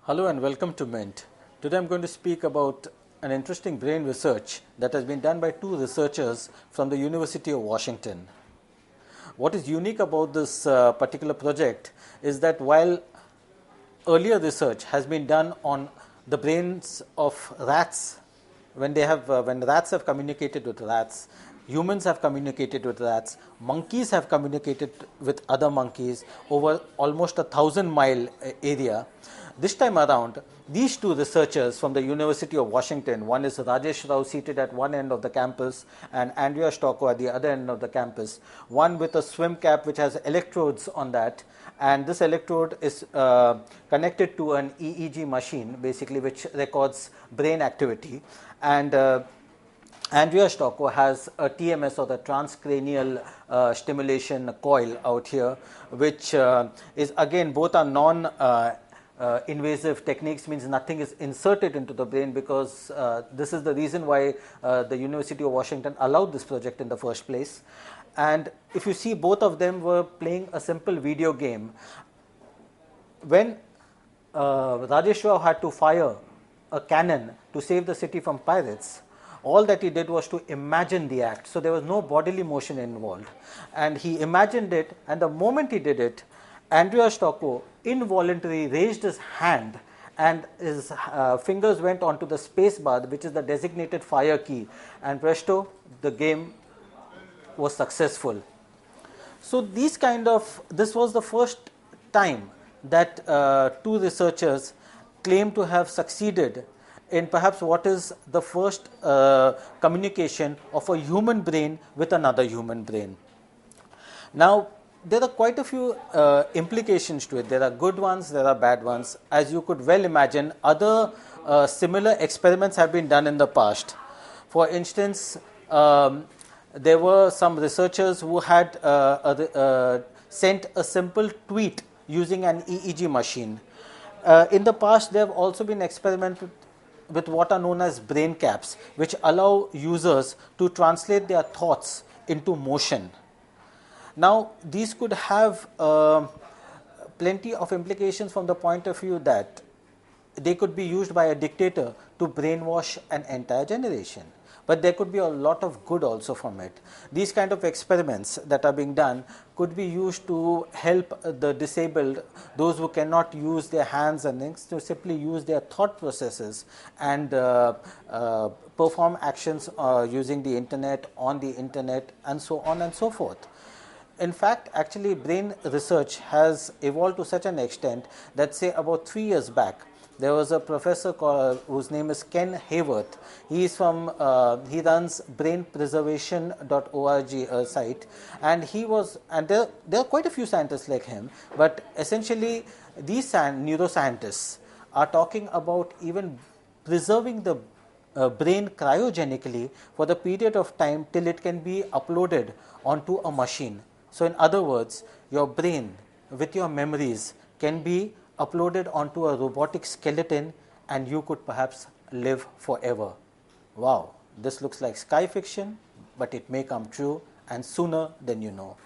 Hello and welcome to Mint. Today I am going to speak about an interesting brain research that has been done by two researchers from the University of Washington. What is unique about this particular project is that while earlier research has been done on the brains of rats, when rats have communicated with rats, humans have communicated with rats, monkeys have communicated with other monkeys over almost 1,000-mile area. This time around, these two researchers from the University of Washington, one is Rajesh Rao seated at one end of the campus and Andrea Stocco at the other end of the campus, one with a swim cap which has electrodes on that, and this electrode is connected to an EEG machine basically which records brain activity, and Andrea Stocco has a TMS or the transcranial stimulation coil out here, which is again both are non-invasive techniques, means nothing is inserted into the brain, because this is the reason why the University of Washington allowed this project in the first place. And if you see, both of them were playing a simple video game. When Rajesh Rao had to fire a cannon to save the city from pirates, all that he did was to imagine the act. So there was no bodily motion involved, and he imagined it, and the moment he did it, Andrea Stocco involuntarily raised his hand and his fingers went onto the space bar, which is the designated fire key, and presto, the game was successful. So this was the first time that two researchers claim to have succeeded in perhaps what is the first communication of a human brain with another human brain. Now, there are quite a few implications to it. There are good ones, there are bad ones. As you could well imagine, other similar experiments have been done in the past. For instance, there were some researchers who had sent a simple tweet using an EEG machine. In the past, there have also been experiments with what are known as brain caps, which allow users to translate their thoughts into motion. Now, these could have plenty of implications from the point of view that they could be used by a dictator to brainwash an entire generation. But there could be a lot of good also from it. These kind of experiments that are being done could be used to help the disabled, those who cannot use their hands and things, to simply use their thought processes and perform actions using the internet, on the internet, and so on and so forth. In fact, actually, brain research has evolved to such an extent that, say, about 3 years back, there was a professor whose name is Ken Hayworth. He is from he runs brainpreservation.org site, and there are quite a few scientists like him. But essentially, these neuroscientists are talking about even preserving the brain cryogenically for the period of time till it can be uploaded onto a machine. So, in other words, your brain with your memories can be uploaded onto a robotic skeleton and you could perhaps live forever. Wow, this looks like sci fiction, but it may come true, and sooner than you know.